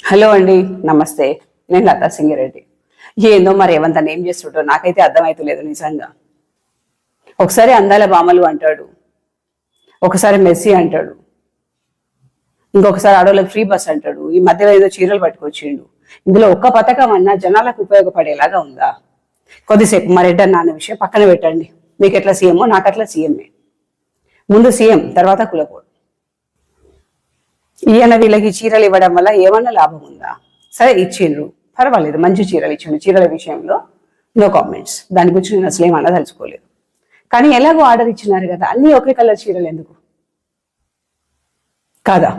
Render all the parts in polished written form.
Hello అండి, నమస్తే. నేను లతా సింగిరెడ్డి. ఏందో మరి ఏమంతా ఏం చేస్తుంటో నాకైతే అర్థమవుతలేదు నిజంగా. ఒకసారి అందాల బామలు అంటాడు, ఒకసారి మెస్సీ అంటాడు, ఇంకొకసారి ఆడోళ్ళకి ఫ్రీ బస్ అంటాడు. ఈ మధ్యలో ఏదో చీరలు పట్టుకొచ్చిండు. ఇందులో ఒక్క పథకం అన్నా జనాలకు ఉపయోగపడేలాగా ఉందా? కొద్దిసేపు మా రెడ్డి నాన్న విషయం పక్కన పెట్టండి. మీకు ఎట్లా సీఎంఓ నాకు అట్లా సీఎంఏ. ముందు సీఎం, తర్వాత కులపోడు. ఈయన వీళ్ళకి చీరలు ఇవ్వడం వల్ల ఏమన్నా లాభం ఉందా? సరే ఇచ్చిండ్రు, పర్వాలేదు, మంచి చీరలు ఇచ్చిండు. చీరల విషయంలో నో కామెంట్స్. దాని గురించి నేను అసలు ఏమన్నా తలుచుకోలేదు. కానీ ఎలాగో ఆర్డర్ ఇచ్చినారు కదా, అన్ని ఒకే కలర్ చీరలు ఎందుకు కాదా?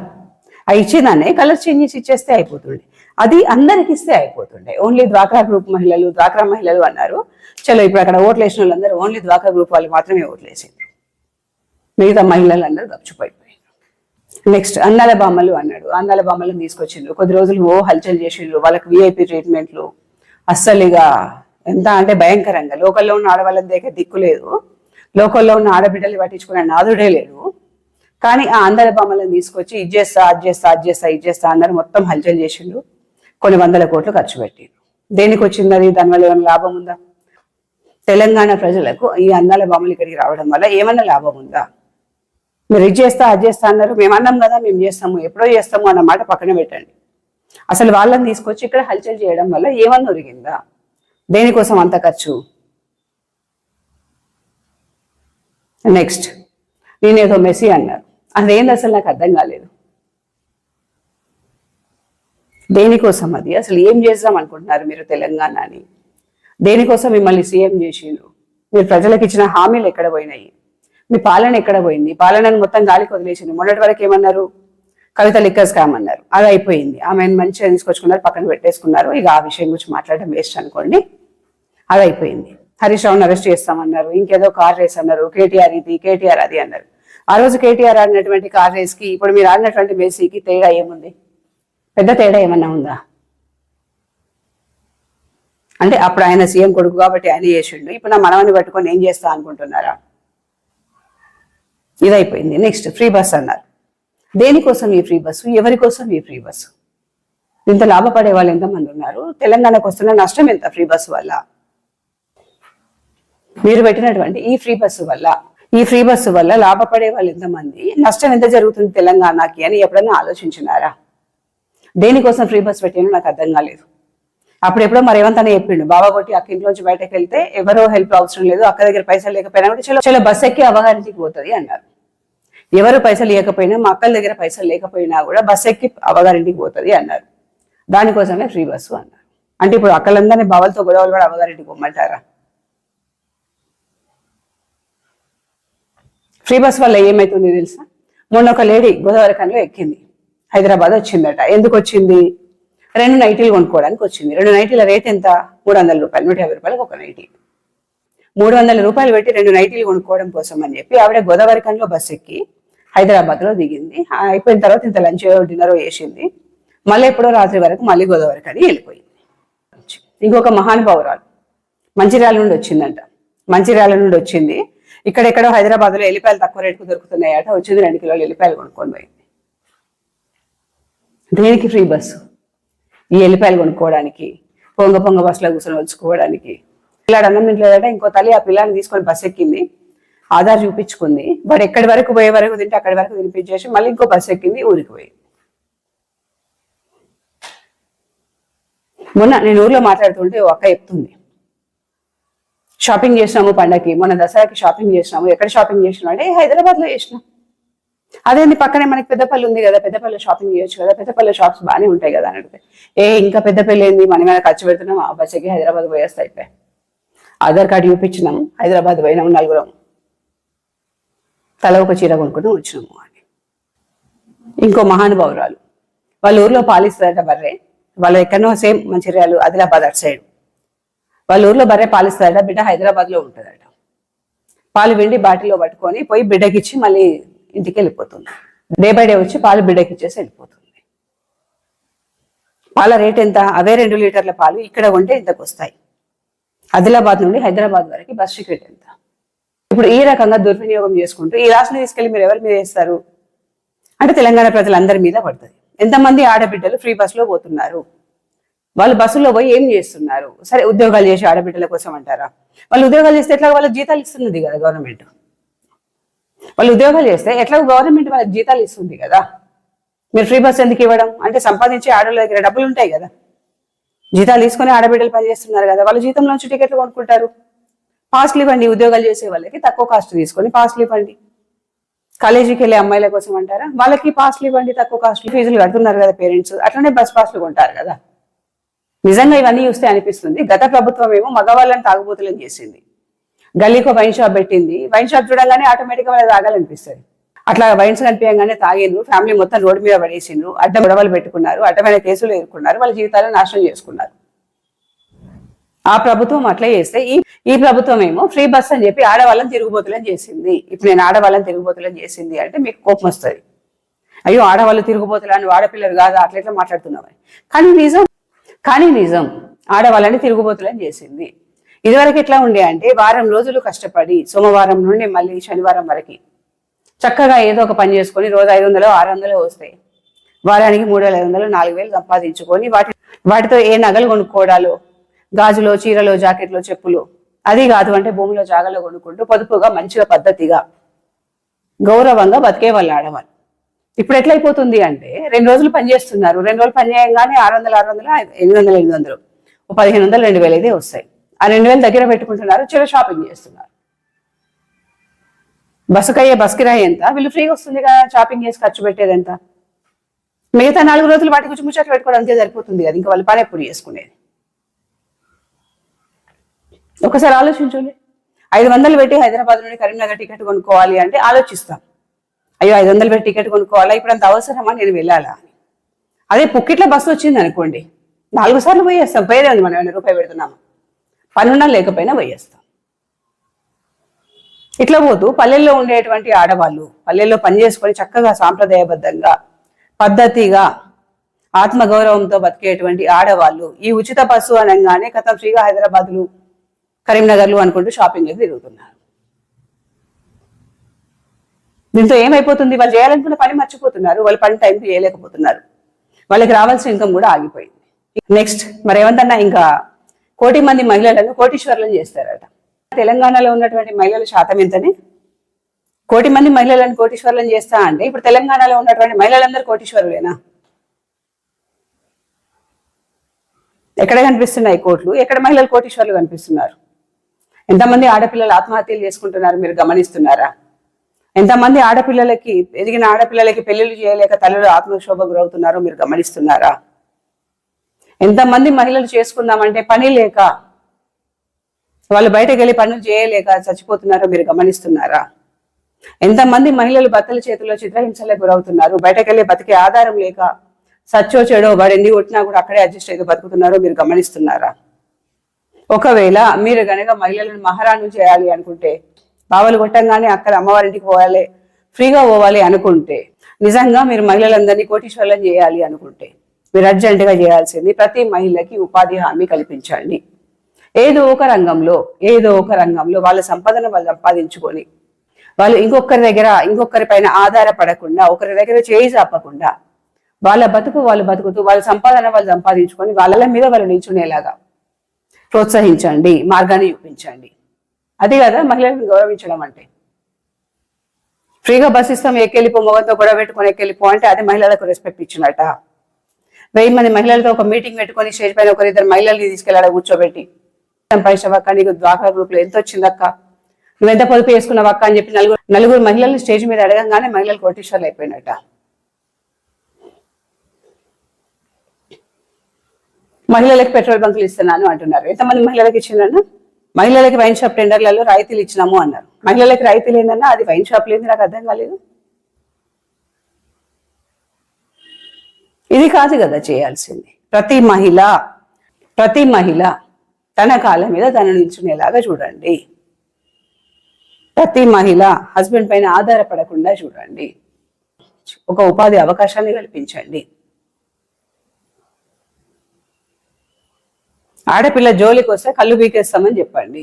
ఆ ఇచ్చేదాన్నే కలర్ చేంజ్ చేసి ఇచ్చేస్తే అయిపోతుండే. అది అందరికి ఇస్తే అయిపోతుండే. ఓన్లీ డ్వాక్రా గ్రూప్ మహిళలు, డ్వాక్రా మహిళలు అన్నారు. చలో ఇప్పుడు అక్కడ ఓట్లు వేసిన వాళ్ళందరూ ఓన్లీ డ్వాక్రా గ్రూప్ వాళ్ళు మాత్రమే ఓట్లు వేసిండ్రు. మిగతా మహిళలందరూ గప్చుపోయిపోయారు. నెక్స్ట్ అందాల బామ్మలు అన్నాడు. అందాల బామ్మలను తీసుకొచ్చిండ్రు. కొద్ది రోజులు హల్చల్ చేసిండ్రు. వాళ్ళకి విఐపి ట్రీట్మెంట్లు. అస్సలుగా ఎంత అంటే భయంకరంగా. లోకల్లో ఉన్న ఆడవాళ్ళ దగ్గర దిక్కు లేదు, లోకల్లో ఉన్న ఆడబిడ్డలు పట్టించుకునే నాదుడే లేడు. కానీ ఆ అందాల బామ్మలను తీసుకొచ్చి ఇది చేస్తా, అది చేస్తా, అది చేస్తా, ఇది చేస్తా అన్నారు. మొత్తం హల్చల్ చేసిండ్రు. కొన్ని వందల కోట్లు ఖర్చు పెట్టిండ్రు. దేనికి వచ్చింది అది? దానివల్ల ఏమైనా లాభం ఉందా? తెలంగాణ ప్రజలకు ఈ అందాల బామ్మలు ఇక్కడికి రావడం వల్ల ఏమన్నా లాభం ఉందా? మీరు ఇది చేస్తా, అది చేస్తా అన్నారు. మేము అన్నాం కదా, మేము చేస్తాము, ఎప్పుడో చేస్తాము అన్న మాట పక్కన పెట్టండి. అసలు వాళ్ళని తీసుకొచ్చి ఇక్కడ హల్చల్ చేయడం వల్ల ఏమన్నా ఒరిగిందా? దేనికోసం అంత ఖర్చు? నెక్స్ట్ నేనేదో మెస్సీ అన్నారు. అదేంది అసలు నాకు అర్థం కాలేదు. దేనికోసం అది? అసలు ఏం చేద్దాం అనుకుంటున్నారు మీరు తెలంగాణని? దేనికోసం మిమ్మల్ని సీఎం చేసిండ్రు? మీరు ప్రజలకు ఇచ్చిన హామీలు ఎక్కడ పోయినాయి? మీ పాలన ఎక్కడ పోయింది? పాలనను మొత్తం గాలికి వదిలేసింది. మొన్నటి వరకు ఏమన్నారు? కవిత లిక్కర్ స్కామ్ అన్నారు. అది అయిపోయింది. ఆమెను మంచిగా తీసుకొచ్చుకున్నారు, పక్కన పెట్టేసుకున్నారు. ఇక ఆ విషయం గురించి మాట్లాడడం వేస్ట్ అనుకోండి. అది అయిపోయింది. హరీష్ రావుని అరెస్ట్ చేస్తామన్నారు. ఇంకేదో కార్ రేస్ అన్నారు. కేటీఆర్ ఇది, కేటీఆర్ అది అన్నారు. ఆ రోజు కేటీఆర్ ఆడినటువంటి కార్ రేస్ కి ఇప్పుడు మీరు ఆడినటువంటి మెస్సీకి తేడా ఏముంది? పెద్ద తేడా ఏమన్నా ఉందా? అంటే అప్పుడు ఆయన సీఎం కొడుకు కాబట్టి ఆయన చేసిండు. ఇప్పుడు నా మనవని పట్టుకొని ఏం చేస్తా అనుకుంటున్నారా? ఇదైపోయింది. నెక్స్ట్ ఫ్రీ బస్ అన్నారు. దేనికోసం ఈ ఫ్రీ బస్సు? ఎవరి కోసం ఈ ఫ్రీ బస్సు? ఇంత లాభపడే వాళ్ళు ఎంతమంది ఉన్నారు? తెలంగాణకు వస్తున్న నష్టం ఎంత ఫ్రీ బస్సు వల్ల? మీరు పెట్టినటువంటి ఈ ఫ్రీ బస్సు వల్ల లాభపడే వాళ్ళు ఎంతమంది, నష్టం ఎంత జరుగుతుంది తెలంగాణకి అని ఎప్పుడైనా ఆలోచించినారా? దేనికోసం ఫ్రీ బస్ పెట్టానో నాకు అర్థం కాలేదు. అప్పుడెప్పుడో మరి ఏమంతానే చెప్పిండు, బాబా కొట్టి అక్క ఇంట్లోంచి బయటకు వెళ్తే ఎవరో హెల్ప్ అవసరం లేదు, అక్క దగ్గర పైసలు లేకపోయినా కూడా చలో బస్ ఎక్కి అవగారింటికి పోతుంది అన్నారు. ఎవరు పైసలు లేకపోయినా, మా అక్కల దగ్గర పైసలు లేకపోయినా కూడా బస్ ఎక్కి అవగారింటికి పోతుంది అన్నారు. దానికోసమే ఫ్రీ బస్సు అన్నారు. అంటే ఇప్పుడు అక్కలందరినీ బావలతో గొడవలు కూడా అవగారింటికి పోమంటారా? ఫ్రీ బస్ వల్ల ఏమైతుంది తెలుసా? మొన్న ఒక లేడీ గోదావరిఖంలో ఎక్కింది, హైదరాబాద్ వచ్చిందట. ఎందుకు వచ్చింది? 2 నైటీలు కొనుక్కోవడానికి వచ్చింది. 2 నైటీల రేట్ ఎంత? 300 రూపాయలు, 150 రూపాయలకు ఒక నైటీ. 300 రూపాయలు పెట్టి 2 నైటీలు కొనుక్కోవడం కోసం అని చెప్పి ఆవిడ గోదావరిఖంలో బస్ ఎక్కి హైదరాబాద్ లో దిగింది. అయిపోయిన తర్వాత ఇంత లంచ్ డిన్నర్ చేసింది. మళ్ళీ ఎప్పుడో రాత్రి వరకు మళ్ళీ గోదావరిఖని వెళ్ళిపోయింది. ఇంకొక మహానుభావురాలు మంచిర్యాల నుండి వచ్చిందంట. మంచిర్యాల నుండి వచ్చింది. ఇక్కడెక్కడో హైదరాబాద్ లో ఎల్లిపాయలు తక్కువ రేటుకు దొరుకుతున్నాయట. వచ్చింది 2 కిలోలు ఎల్లిపాయలు కొనుక్కొని పోయింది. దేనికి ఫ్రీ బస్సు? ఈ ఎల్లిపాయలు కొనుక్కోవడానికి, పొంగ బస్సులో కూర్చొని వచ్చుకోవడానికి. పిల్లాడు అన్నం తింటలేదట. ఇంకో తల్లి ఆ పిల్లాన్ని తీసుకొని బస్సు ఎక్కింది, ఆధార్ చూపించుకుంది. వాడు ఎక్కడి వరకు పోయే వరకు తింటే అక్కడి వరకు తినిపించేసి మళ్ళీ ఇంకో బస్సు ఎక్కింది, ఊరికి పోయింది. మొన్న నేను ఊర్లో మాట్లాడుతుంటే ఓ అక్క చెప్తుంది, షాపింగ్ చేసినాము పండగకి, మొన్న దసరాకి షాపింగ్ చేసినాము. ఎక్కడ షాపింగ్ చేసినాం అంటే హైదరాబాద్ లో చేసినాం. అదేంది పక్కనే మనకి పెద్దపల్లి ఉంది కదా, పెద్దపల్లి షాపింగ్ చేయొచ్చు కదా, పెద్దపల్లి షాప్స్ బాగానే ఉంటాయి కదా అని అడిగితే, ఇంకా పెద్దపల్లి ఏంది, మన మీద ఖర్చు పెడుతున్నాం, ఆ బస్సుకి హైదరాబాద్ పోయేస్తే అయిపోయి. ఆధార్ కార్డు చూపించినాం, హైదరాబాద్ పోయినాము, 4 తల ఒక చీర కొనుక్కుని వచ్చినాము అని. ఇంకో మహానుభావురాలు వాళ్ళ ఊర్లో పాలిస్తారట బర్రె. వాళ్ళు ఎక్కడనో సేమ్ మంచిర్యాలు, ఆదిలాబాద్ అటు సైడ్. వాళ్ళ ఊర్లో బర్రె పాలిస్తారట. బిడ్డ హైదరాబాద్ లో ఉంటుందట. పాలు వెండి బాటిల్లో పట్టుకొని పోయి బిడ్డకిచ్చి మళ్ళీ ఇంటికి వెళ్ళిపోతుంది. డే బై డే వచ్చి పాలు బిడ్డకి ఇచ్చేసి వెళ్ళిపోతుంది. పాల రేట్ ఎంత? అవే 2 లీటర్ల పాలు ఇక్కడ కొంటే ఇంతకు వస్తాయి. ఆదిలాబాద్ నుండి హైదరాబాద్ వరకు బస్ టికెట్ ఎంత? ఇప్పుడు ఈ రకంగా దుర్వినియోగం చేసుకుంటూ ఈ రాష్ట్రాన్ని తీసుకెళ్లి మీరు ఎవరి మీద వేస్తారు అంటే తెలంగాణ ప్రజలందరి మీద పడుతుంది. ఎంతమంది ఆడబిడ్డలు ఫ్రీ బస్సులో పోతున్నారు? వాళ్ళు బస్సులో పోయి ఏం చేస్తున్నారు? సరే, ఉద్యోగాలు చేసే ఆడబిడ్డల కోసం అంటారా? వాళ్ళు ఉద్యోగాలు చేస్తే ఎట్లా వాళ్ళకి జీతాలు ఇస్తున్నది కదా గవర్నమెంట్. వాళ్ళు ఉద్యోగాలు చేస్తే ఎట్లా గవర్నమెంట్ వాళ్ళకి జీతాలు ఇస్తుంది కదా. మీరు ఫ్రీ బస్ ఎందుకు ఇవ్వడం? అంటే సంపాదించే ఆడవాళ్ళ దగ్గర డబ్బులు ఉంటాయి కదా, జీతాలు తీసుకొని ఆడబిడ్డలు పనిచేస్తున్నారు కదా, వాళ్ళ జీతంలోంచి టికెట్లు కొనుక్కుంటారు. పాస్లు ఇవ్వండి ఉద్యోగాలు చేసే వాళ్ళకి, తక్కువ కాస్ట్ తీసుకొని పాస్లు ఇవ్వండి. కాలేజీకి వెళ్ళే అమ్మాయిల కోసం అంటారా? వాళ్ళకి పాస్లు ఇవ్వండి, తక్కువ కాస్ట్. ఫీజులు కడుతున్నారు కదా పేరెంట్స్, అట్లనే బస్ పాస్లు కొంటారు కదా. నిజంగా ఇవన్నీ చూస్తే అనిపిస్తుంది గత ప్రభుత్వం ఏమో మగవాళ్ళని తాగుబోతులను చేసింది, గల్లీకో వైన్ షాప్ పెట్టింది. వైన్ షాప్ చూడగానే ఆటోమేటిక్గా వాళ్ళకి తాగాలనిపిస్తుంది. అట్లా వైన్స్ కనిపించగానే తాగిండ్రు, ఫ్యామిలీ మొత్తం రోడ్డు మీద పడేసిండ్రు, అడ్డం గొడవలు పెట్టుకున్నారు, అడ్డమైన కేసులు ఎదుర్కొన్నారు, వాళ్ళ జీవితాలను నాశనం చేసుకున్నారు. ఆ ప్రభుత్వం అట్లా చేస్తే ఈ ప్రభుత్వం ఏమో ఫ్రీ బస్ అని చెప్పి ఆడవాళ్ళని తిరుగుబోతులని చేసింది. ఇప్పుడు నేను ఆడవాళ్ళని తిరుగుబోతులని చేసింది అంటే మీకు కోపం వస్తుంది. అయ్యో ఆడవాళ్ళు తిరుగుబోతులని, ఆడపిల్లలు కాదా అట్లా మాట్లాడుతున్నామని. కానీ నిజం ఆడవాళ్ళని తిరుగుబోతులని చేసింది. ఇదివరకు ఎట్లా ఉండే అంటే వారం రోజులు కష్టపడి సోమవారం నుండి మళ్ళీ శనివారం వరకు చక్కగా ఏదో ఒక పని చేసుకొని రోజు 500 600 వస్తాయి, వారానికి 3500 4000 సంపాదించుకొని వాటితో ఏ నగలు కొనుక్కోవడాలు, గాజులో చీరలో జాకెట్లో చెప్పులు, అది కాదు అంటే భూమిలో జాగాలో కొనుక్కుంటూ పొదుపుగా మంచిగా పద్ధతిగా గౌరవంగా బతికే వాళ్ళు ఆడవాళ్ళు. ఇప్పుడు ఎట్లయిపోతుంది అంటే 2 రోజులు పని చేస్తున్నారు, 2 రోజులు పని చేయగానే 600 800 800 1500 2000 అయితే వస్తాయి. ఆ 2000 దగ్గర పెట్టుకుంటున్నారు, చిన్న షాపింగ్ చేస్తున్నారు. బస్ కిరాయి ఎంత? వీళ్ళు ఫ్రీగా వస్తుంది కదా, షాపింగ్ చేసి ఖర్చు పెట్టేది ఎంత? మిగతా 4 రోజులు వాటి గురించి ముచ్చట్లు పెట్టుకోవడం అంతే సరిపోతుంది కదా, ఇంకా వాళ్ళు పని ఎప్పుడు చేసుకునేది. ఒకసారి ఆలోచించండి. 500 పెట్టి హైదరాబాద్ నుండి కరీంనగర్ టికెట్ కొనుక్కోవాలి అంటే ఆలోచిస్తాం, అయ్యో 500 పెట్టి టికెట్ కొనుక్కోవాలా, ఇప్పుడు అంత అవసరమా, నేను వెళ్ళాలా అని. అదే పుక్కిట్ల బస్సు వచ్చింది అనుకోండి, 4 సార్లు పోయేస్తాం, పోయేదే ఉంది, మనం రూపాయి పెడుతున్నాము, పనున్నా లేకపోయినా పోయేస్తాం. ఇట్లా పోతూ పల్లెల్లో ఉండేటువంటి ఆడవాళ్ళు, పల్లెల్లో పనిచేసుకొని చక్కగా సాంప్రదాయబద్ధంగా పద్ధతిగా ఆత్మగౌరవంతో బతికేటువంటి ఆడవాళ్ళు ఈ ఉచిత బస్సు అనగానే కథం ఫ్రీగా హైదరాబాద్లు కరీంనగర్లు అనుకుంటూ షాపింగ్లకు తిరుగుతున్నారు. దీంతో ఏమైపోతుంది, వాళ్ళు చేయాలనుకున్న పని మర్చిపోతున్నారు, వాళ్ళు పని టైంకి చేయలేకపోతున్నారు, వాళ్ళకి రావాల్సిన ఇన్కమ్ కూడా ఆగిపోయింది. నెక్స్ట్ మరేమంతన్నా ఇంకా 1 కోటి మంది మహిళలను కోటీశ్వరులను చేస్తారట. తెలంగాణలో ఉన్నటువంటి మహిళల శాతం ఎంతని? 1 కోటి మంది మహిళలను కోటీశ్వరులను చేస్తా అంటే ఇప్పుడు తెలంగాణలో ఉన్నటువంటి మహిళలందరూ కోటీశ్వరులేనా? ఎక్కడ కనిపిస్తున్నాయి కోట్లు, ఎక్కడ మహిళలు కోటీశ్వరులు కనిపిస్తున్నారు? ఎంతమంది ఆడపిల్లలు ఆత్మహత్యలు చేసుకుంటున్నారు మీరు గమనిస్తున్నారా? ఎంతమంది ఆడపిల్లలకి, ఎదిగిన ఆడపిల్లలకి పెళ్లిళ్ళు చేయలేక తల్లులు ఆత్మక్షోభ గురవుతున్నారో మీరు గమనిస్తున్నారా? ఎంతమంది మహిళలు చేసుకుందామంటే పని లేక వాళ్ళు బయటకు వెళ్ళి పనులు చేయలేక చచ్చిపోతున్నారో మీరు గమనిస్తున్నారా? ఎంతమంది మహిళలు భర్తల చేతుల్లో చిత్రహింసలకు గురవుతున్నారు, బయటకు వెళ్ళి బతికే ఆధారం లేక సచ్చో చెడో వాడు ఎన్ని కొట్టినా కూడా అక్కడే అడ్జస్ట్ అయితే బతుకుతున్నారో మీరు గమనిస్తున్నారా? ఒకవేళ మీరు గనక మహిళలను మహారాణులు చేయాలి అనుకుంటే, బావలు కొట్టంగానే అక్కడ అమ్మవారింటికి పోవాలి, ఫ్రీగా పోవాలి అనుకుంటే, నిజంగా మీరు మహిళలందరినీ కోటీశ్వరులను చేయాలి అనుకుంటే మీరు అర్జెంటుగా చేయాల్సింది ప్రతి మహిళకి ఉపాధి హామీ కల్పించండి. ఏదో ఒక రంగంలో వాళ్ళ సంపదను వాళ్ళు సంపాదించుకొని వాళ్ళు ఇంకొకరి పైన ఆధారపడకుండా, ఒకరి దగ్గర చేయి చాపకుండా వాళ్ళ బతుకు వాళ్ళు బతుకుతూ వాళ్ళ సంపాదన వాళ్ళు సంపాదించుకొని వాళ్ళ మీద వాళ్ళు నిల్చునేలాగా ప్రోత్సహించండి, మార్గాన్ని చూపించండి. అది కదా మహిళలను గౌరవించడం అంటే. ఫ్రీగా బస్ ఇస్తాం, ఎక్కెళ్ళిపో, మొగంతో గొడవ పెట్టుకొని ఎక్కెళ్ళిపో అంటే అది మహిళలకు రెస్పెక్ట్ ఇచ్చినట? 1000 మంది మహిళలతో ఒక మీటింగ్ పెట్టుకొని స్టేజ్ పైన 1-2 మహిళల్ని తీసుకెళ్ళాడ కూర్చోబెట్టి, సంపాదించవక్క, నీకు డ్వాక్రా గ్రూప్ లో ఎంత వచ్చిందక్క, నువ్వెంత పొదుపు చేసుకున్నావక్క అని చెప్పి నలుగురు మహిళల్ని స్టేజ్ మీద అడగంగానే మహిళలు కోటీశ్వర్లు అయిపోయినట్ట. మహిళలకు పెట్రోల్ బంకులు ఇస్తున్నాను అంటున్నారు, ఎంతమంది మహిళలకు ఇచ్చిందన్నా? మహిళలకి వైన్ షాప్ టెండర్లలో రాయితీలు ఇచ్చినాము అన్నారు. మహిళలకి రాయితీలు ఏందన్నా? అది వైన్ షాప్ లేదు, నాకు అర్థం కాలేదు. ఇది కాదు కదా చేయాల్సింది. ప్రతి మహిళ తన కాళ్ళ మీద తను నిల్చునేలాగా చూడండి. ప్రతి మహిళ హస్బెండ్ పైన ఆధారపడకుండా చూడండి. ఒక ఉపాధి అవకాశాన్ని కల్పించండి. ఆడపిల్ల జోలికి వస్తే కళ్ళు బీకేస్తామని చెప్పండి.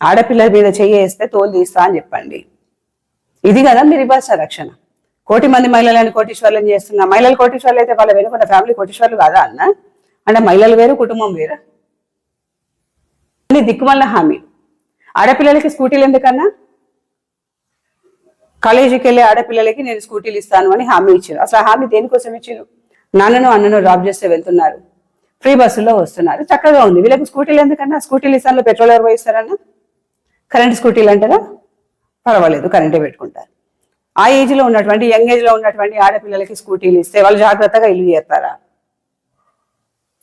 ఆడపిల్ల మీద చెయ్యేస్తే తోలు తీస్తా అని చెప్పండి. ఇది కదా మీరు ఇవ్వాల్సిన రక్షణ. కోటి మంది మహిళలను కోటీశ్వర్లను చేస్తున్నా, మహిళలు కోటీశ్వర్లు అయితే వాళ్ళ వెనుకున్న ఫ్యామిలీ కోటీశ్వర్లు కాదా అన్న? అంటే మహిళలు వేరు, కుటుంబం వేరు. అన్ని దిక్కుమల్ల హామీలు. ఆడపిల్లలకి స్కూటీలు ఎందుకన్నా? కాలేజీకి వెళ్ళే ఆడపిల్లలకి నేను స్కూటీలు ఇస్తాను అని హామీ ఇచ్చారు. అసలు ఆ హామీ దేనికోసం ఇచ్చారు? నాన్నను అన్నను డ్రాప్ చేస్తే వెళ్తున్నారు, ఫ్రీ బస్సుల్లో వస్తున్నారు, చక్కగా ఉంది. వీళ్ళకి స్కూటీలు ఎందుకన్నా? స్కూటీలు ఇస్తాను, పెట్రోల్ ఎవరు పోయిస్తారన్నా? కరెంట్ స్కూటీలు అంటారా? పర్వాలేదు, కరెంటే పెట్టుకుంటారు. ఆ ఏజ్లో ఉన్నటువంటి, యంగ్ ఏజ్లో ఉన్నటువంటి ఆడపిల్లలకి స్కూటీలు ఇస్తే వాళ్ళు జాగ్రత్తగా ఇల్లు చేస్తారా?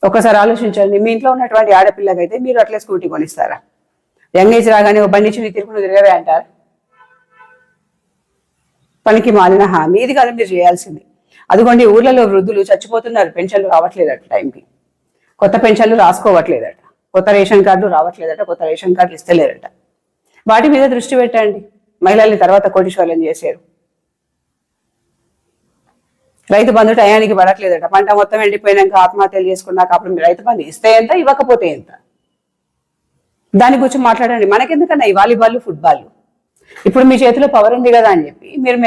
ఒకసారి ఆలోచించండి. మీ ఇంట్లో ఉన్నటువంటి ఆడపిల్లకైతే మీరు అట్లే స్కూటీ కొనిస్తారా? యంగ్ ఏజ్ రాగానే ఓ బండి చిన్ని తిరుగును తిరగవే అంటారు. పనికి మాలిన హామీ. ఇది కాదు మీరు చేయాల్సింది. అదిగోండి, ఊర్లలో వృద్ధులు చచ్చిపోతున్నారు, పెన్షన్లు రావట్లేదట, టైంకి కొత్త పెన్షన్లు రాసుకోవట్లేదట, కొత్త రేషన్ కార్డులు రావట్లేదట, కొత్త రేషన్ కార్డులు ఇస్తలేరట. వాటి మీద దృష్టి పెట్టండి. మహిళల్ని తర్వాత కోటీశ్వర్లను చేశారు. రైతు బంధు టయానికి పడట్లేదట, పంట మొత్తం ఎండిపోయినాక ఆత్మహత్యలు చేసుకున్నాక అప్పుడు మీరు రైతు బంధు ఇస్తే ఎంత, ఇవ్వకపోతే ఎంత? దాని గురించి మాట్లాడండి. మనకెందుకన్నా ఈ వాలీబాల్, ఫుట్బాల్? ఇప్పుడు మీ చేతిలో పవర్ ఉంది కదా అని చెప్పి మీరు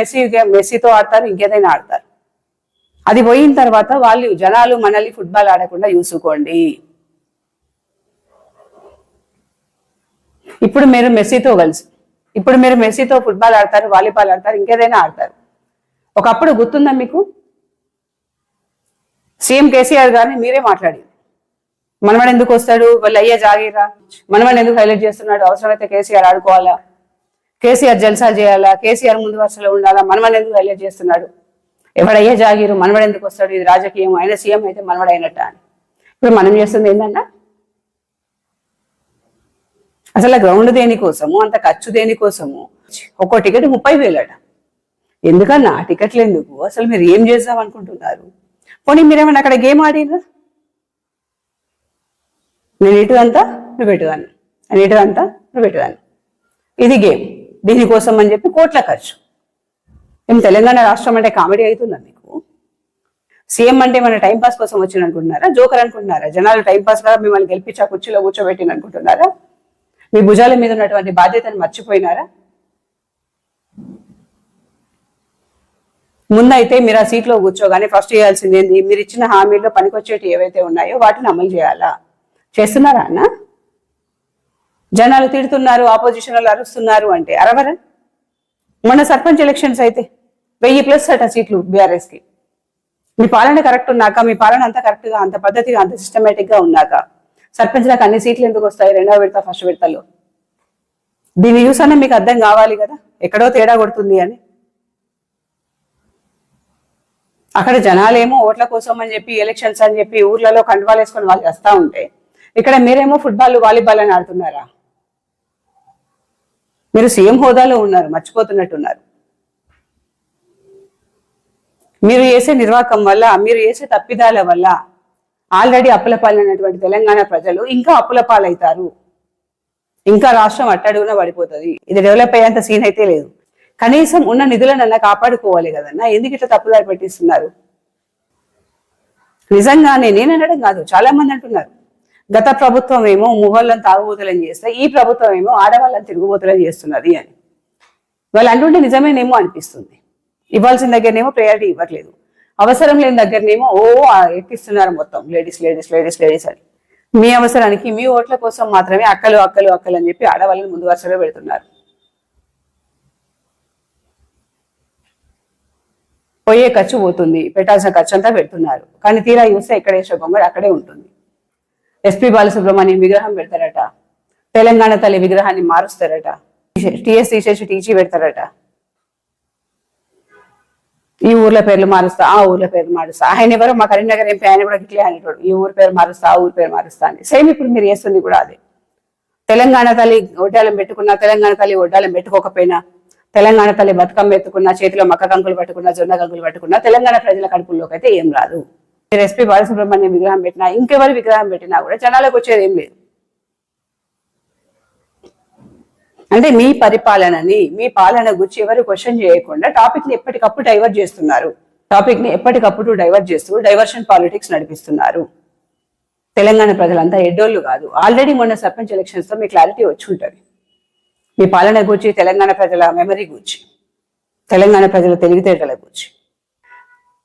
మెస్సీతో ఆడతారు, ఇంకేదైనా ఆడతారు. అది పోయిన తర్వాత వాళ్ళు జనాలు మనల్ని ఫుట్బాల్ ఆడకుండా చూసుకోండి. ఇప్పుడు మీరు మెస్సీతో ఫుట్బాల్ ఆడతారు, వాలీబాల్ ఆడతారు, ఇంకేదైనా ఆడతారు. ఒకప్పుడు గుర్తుందా మీకు? సీఎం కేసీఆర్ గారిని మీరే మాట్లాడి, మనవాడు ఎందుకు వస్తాడు, వాళ్ళు అయ్యే జాగీరా, మనవాడు ఎందుకు హైలైట్ చేస్తున్నాడు, అవసరమైతే కేసీఆర్ ఆడుకోవాలా, కేసీఆర్ జల్సా చేయాలా, కేసీఆర్ ముందు వరుసలో ఉండాలా, మనవాడు ఎందుకు హైలైట్ చేస్తున్నాడు, ఎవడయ్యే జాగీరు, మనవాడు ఎందుకు వస్తాడు, ఇది రాజకీయం, ఆయన సీఎం అయితే మనవాడు అయినట్ట అని. ఇప్పుడు మనం చేస్తుంది ఏంటన్నా? అసలు గ్రౌండ్ దేనికోసము, అంత ఖర్చు దేనికోసము? ఒక్కో టికెట్ 30,000 అట. ఎందుకన్నా టికెట్లు ఎందుకు? అసలు మీరు ఏం చేద్దాం అనుకుంటున్నారు? పోనీ మీరేమన్నా అక్కడ గేమ్ ఆడినా, నేను ఇటుదంతా నువ్వు పెట్టుదాన్ని, నేను ఇటుదంతా నువ్వు పెట్టుదాన్ని, ఇది గేమ్. దీనికోసం అని చెప్పి కోట్ల ఖర్చు. ఏం తెలంగాణ రాష్ట్రం అంటే కామెడీ అవుతుందా మీకు? సీఎం అంటే మన టైంపాస్ కోసం వచ్చింది అనుకుంటున్నారా? జోకర్ అనుకుంటున్నారా? జనాలు టైంపాస్ గా మిమ్మల్ని గెలిపించా కుర్చీలో కూర్చోబెట్టింది అనుకుంటున్నారా? మీ భుజాల మీద ఉన్నటువంటి బాధ్యతను మర్చిపోయినారా? ముందైతే మీరు ఆ సీట్లో కూర్చోగానే ఫస్ట్ చేయాల్సింది ఏంది? మీరు ఇచ్చిన హామీల్లో పనికొచ్చేటి ఏవైతే ఉన్నాయో వాటిని అమలు చేయాలా? చేస్తున్నారా అన్న? జనాలు తిడుతున్నారు, ఆపోజిషన్ వాళ్ళు అరుస్తున్నారు అంటే అరవరా? మొన్న సర్పంచ్ ఎలక్షన్స్ అయితే 1000+ అట సీట్లు బీఆర్ఎస్ కి. మీ పాలన కరెక్ట్ ఉన్నాక, మీ పాలన అంత కరెక్ట్ గా, అంత పద్ధతిగా, అంత సిస్టమేటిక్ గా ఉన్నాక సర్పంచ్లకు అన్ని సీట్లు ఎందుకు వస్తాయి రెండవ విడత, ఫస్ట్ విడతలో? దీన్ని చూసన్నా మీకు అర్థం కావాలి కదా ఎక్కడో తేడా కొడుతుంది అని. అక్కడ జనాలేమో ఓట్ల కోసం అని చెప్పి, ఎలక్షన్స్ అని చెప్పి ఊర్లలో కండువాలు వేసుకొని వాళ్ళు వస్తూ ఉంటే, ఇక్కడ మీరేమో ఫుట్బాల్, వాలీబాల్ అని ఆడుతున్నారా? మీరు సీఎం హోదాలో ఉన్నారు, మర్చిపోతున్నట్టున్నారు. మీరు చేసే నిర్వాహకం వల్ల, మీరు చేసే తప్పిదాల వల్ల ఆల్రెడీ అప్పుల పాలైనటువంటి తెలంగాణ ప్రజలు ఇంకా అప్పుల పాలవుతారు. ఇంకా రాష్ట్రం అట్టడుగున పడిపోతుంది. ఇది డెవలప్ అయ్యేంత సీన్ అయితే లేదు. కనీసం ఉన్న నిధులను కాపాడుకోవాలి కదన్నా, ఎందుకు ఇట్లా తప్పుదారి పెట్టిస్తున్నారు? నిజంగానే నేను అనడం కాదు, చాలా మంది అంటున్నారు గత ప్రభుత్వం ఏమో మొగోళ్ళని తాగుబోతులని చేస్తే, ఈ ప్రభుత్వం ఏమో ఆడవాళ్ళని తిరుగుబోతులని చేస్తున్నది అని. వాళ్ళు అంటుంటే నిజమేనేమో అనిపిస్తుంది. ఇవ్వాల్సిన దగ్గరనేమో ప్రయారిటీ ఇవ్వట్లేదు, అవసరం లేని దగ్గరనేమో ఎక్కిస్తున్నారు మొత్తం లేడీస్ లేడీస్ లేడీస్ లేడీస్ అని. మీ అవసరానికి, మీ ఓట్ల కోసం మాత్రమే అక్కలు అక్కలు అక్కలు అని చెప్పి ఆడవాళ్ళని ముందు వరుసలో పెడుతున్నారు. పోయే ఖర్చు పోతుంది, పెట్టాల్సిన ఖర్చు అంతా పెడుతున్నారు. కానీ తీరా చూస్తే ఎక్కడ వేసే బొమ్మడు అక్కడే ఉంటుంది. ఎస్పీ బాలసుబ్రహ్మణ్యం విగ్రహం పెడతారట, తెలంగాణ తల్లి విగ్రహాన్ని మారుస్తారట, టీఎస్ తీసేసి టీజీ పెడతారట, ఈ ఊర్ల పేర్లు మారుస్తా, ఆ ఊర్ల పేర్లు మారుస్తా. ఆయన ఎవరో మా కరీంనగర్ ఎంపీ, ఆయన కూడా ఇట్లే అనేటోడు, ఈ ఊరి పేరు మారుస్తా, ఆ ఊరి పేరు మారుస్తా అని. సేమ్ ఇప్పుడు మీరు చేస్తుంది కూడా అదే. తెలంగాణ తల్లి ఒడ్డాలం పెట్టుకున్నా, తెలంగాణ తల్లి ఒడ్డాలం పెట్టుకోకపోయినా, తెలంగాణ తల్లి బతుకమ్మ ఎత్తుకున్నా, చేతిలో మక్క కంకులు పట్టుకున్నా, జొన్న కంకులు పట్టుకున్నా, తెలంగాణ ప్రజల కడుపుల్లోకి అయితే ఏం రాదు. మీరు ఎస్పీ బాలసుబ్రహ్మణ్యం విగ్రహం పెట్టినా, ఇంకెవరి విగ్రహం పెట్టినా కూడా జనాలకు వచ్చేది ఏం లేదు. అంటే మీ పరిపాలనని, మీ పాలన గురించి ఎవరు క్వశ్చన్ చేయకుండా టాపిక్ ని ఎప్పటికప్పుడు డైవర్ట్ చేస్తున్నారు. టాపిక్ ని ఎప్పటికప్పుడు డైవర్ట్ చేస్తూ డైవర్షన్ పాలిటిక్స్ నడిపిస్తున్నారు. తెలంగాణ ప్రజలంతా ఎడ్డోళ్ళు కాదు. ఆల్రెడీ మొన్న సర్పంచ్ ఎలక్షన్స్ తో మీ క్లారిటీ వచ్చి ఉంటుంది, మీ పాలన గురించి, తెలంగాణ ప్రజల మెమరీ గురించి. తెలంగాణ ప్రజల తెలివితేటల గురించి.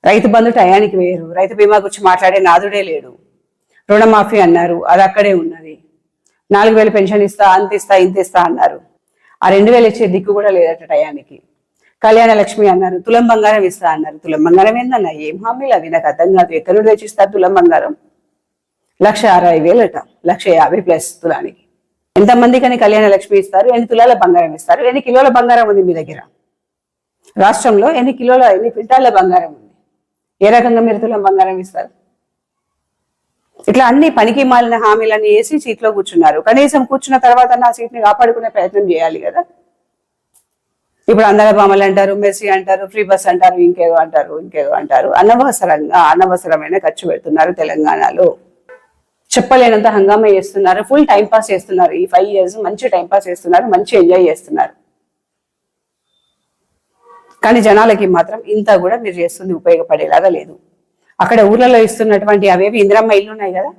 రైతు బంధు టయానికి వేయరు, రైతు బీమా గురించి మాట్లాడే నాదుడే లేడు. రుణమాఫీ అన్నారు, అది అక్కడే ఉన్నది. 4,000 పెన్షన్ ఇస్తా, అంత ఇస్తా, ఇంత ఇస్తా అన్నారు, ఆ 2,000 ఇచ్చే దిక్కు కూడా లేదట టయానికి. కళ్యాణ లక్ష్మి అన్నారు, తులం బంగారం ఇస్తా అన్నారు. తులం బంగారం ఏందన్నా, ఏం హామీలు అవి? నాకు అర్థం కాదు. ఎక్కడి నుండి తెచ్చిస్తారు తులం బంగారం? 1,60,000 అట, 1,50,000+ తులానికి. ఎంతమందికి అని కళ్యాణ లక్ష్మి ఇస్తారు? ఎన్ని తులాల బంగారం ఇస్తారు? ఎన్ని కిలోల బంగారం ఉంది మీ దగ్గర? రాష్ట్రంలో ఎన్ని క్వింటాల బంగారం ఉంది? ఏ రకంగా మీరు తులం బంగారం ఇస్తారు? ఇట్లా అన్ని పనికి మాలిన హామీలన్నీ వేసి సీట్లో కూర్చున్నారు. కనీసం కూర్చున్న తర్వాత నా సీట్ని కాపాడుకునే ప్రయత్నం చేయాలి కదా. ఇప్పుడు అందర బామలు అంటారు, మెస్సీ అంటారు, ఫ్రీ బస్ అంటారు, ఇంకేదో అంటారు. అనవసరమైన ఖర్చు పెడుతున్నారు తెలంగాణలో. చెప్పలేనంత హంగామా చేస్తున్నారు, ఫుల్ టైం పాస్ చేస్తున్నారు. ఈ 5 years మంచి టైం పాస్ చేస్తున్నారు, మంచి ఎంజాయ్ చేస్తున్నారు. కానీ జనాలకి మాత్రం ఇంత కూడా మీరు చేస్తుంది ఉపయోగపడేలాగా లేదు. అక్కడ ఊర్లలో ఇస్తున్నటువంటి అవేవి ఇందిరమ్మ ఇల్లు ఉన్నాయి కదా,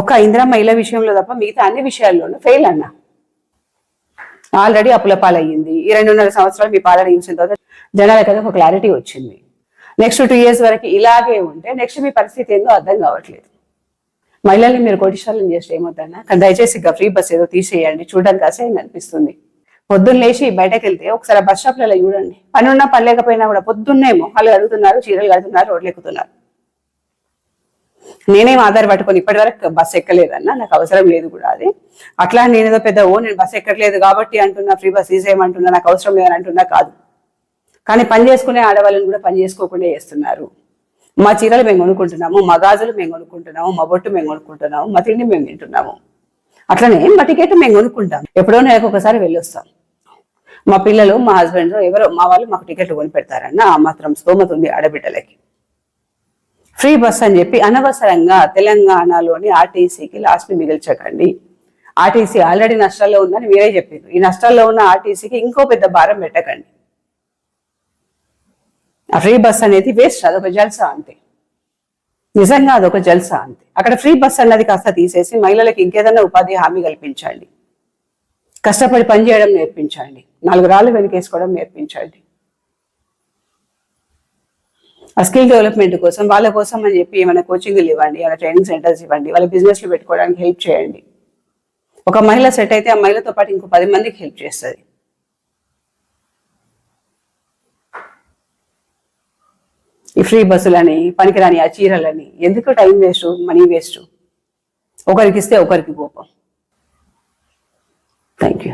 ఒక్క ఇందిరమ్మ ఇళ్ళ విషయంలో తప్ప మిగతా అన్ని విషయాల్లోనూ ఫెయిల్ అన్నా. ఆల్రెడీ అప్పుల పాలయ్యింది. ఈ 2.5 సంవత్సరాలు మీ పాలన చూసిన తర్వాత జనాలకి ఒక క్లారిటీ వచ్చింది. నెక్స్ట్ 2 years వరకు ఇలాగే ఉంటే నెక్స్ట్ మీ పరిస్థితి ఏందో అర్థం కావట్లేదు. మహిళల్ని మీరు కోటీశ్వరులను చేస్తే ఏమవుతానా? కానీ దయచేసి ఫ్రీ బస్ ఏదో తీసేయండి, చూడడానికి అసహ్యంగా అనిపిస్తుంది. పొద్దున్న లేచి బయటకు వెళ్తే ఒకసారి బస్ స్టాప్లలో చూడండి, పని ఉన్నా పని లేకపోయినా కూడా పొద్దున్నేమో వాళ్ళు అడుగుతున్నారు, చీరలు కడుతున్నారు, రోడ్లు ఎక్కుతున్నారు. నేనేం ఆధార పట్టుకొని ఇప్పటి వరకు బస్సు ఎక్కలేదన్నా, నాకు అవసరం లేదు కూడా అది. అట్లా నేనేదో పెద్ద నేను బస్సు ఎక్కట్లేదు కాబట్టి అంటున్నా, ఫ్రీ బస్ తీసేయమంటున్నా, నాకు అవసరం లేదని అంటున్నా కాదు. కానీ పని చేసుకునే ఆడవాళ్ళని కూడా పని చేసుకోకుండా చేస్తున్నారు. మా చీరలు మేము కొనుక్కుంటున్నాము, మా గాజులు మేము కొనుక్కుంటున్నాము, మా బొట్టు మేము కొనుక్కుంటున్నాము, మా తిండి మేము తింటున్నాము. అట్లనే మా టికెట్ మేము కొనుక్కుంటాం. ఎప్పుడో నెలకు ఒకసారి వెళ్ళొస్తాం. మా పిల్లలు, మా హస్బెండ్, ఎవరో మా వాళ్ళు మాకు టికెట్లు కొని పెడతారన్న ఆ మాత్రం స్తోమత ఉంది ఆడబిడ్డలకి. ఫ్రీ బస్ అని చెప్పి అనవసరంగా తెలంగాణలోని ఆర్టీసీకి లాస్ట్ని మిగిల్చకండి. ఆర్టీసీ ఆల్రెడీ నష్టాల్లో ఉందని మీరే చెప్పారు. ఈ నష్టాల్లో ఉన్న ఆర్టీసీకి ఇంకో పెద్ద భారం పెట్టకండి. ఆ ఫ్రీ బస్ అనేది వేస్ట్, అదొక జల్సా అంతే. నిజంగా అదొక జల్సా అంతే. అక్కడ ఫ్రీ బస్ అన్నది కాస్త తీసేసి మహిళలకు ఇంకేదన్నా ఉపాధి హామీ కల్పించండి. కష్టపడి పని చేయడం నేర్పించండి, 4 రాళ్ళు వెనకేసుకోవడం నేర్పించండి. ఆ స్కిల్ డెవలప్మెంట్ కోసం వాళ్ళ కోసం అని చెప్పి ఏమైనా కోచింగ్లు ఇవ్వండి, ఏమైనా ట్రైనింగ్ సెంటర్స్ ఇవ్వండి, వాళ్ళ బిజినెస్లు పెట్టుకోవడానికి హెల్ప్ చేయండి. ఒక మహిళ సెట్ అయితే ఆ మహిళతో పాటు ఇంకో 10 మందికి హెల్ప్ చేస్తుంది. ఈ ఫ్రీ బస్సులని, పనికిరాని ఆ చీరలని ఎందుకు టైం వేస్ట్, మనీ వేస్ట్? ఒకరికి ఇస్తే ఒకరికి కోపం. Thank you.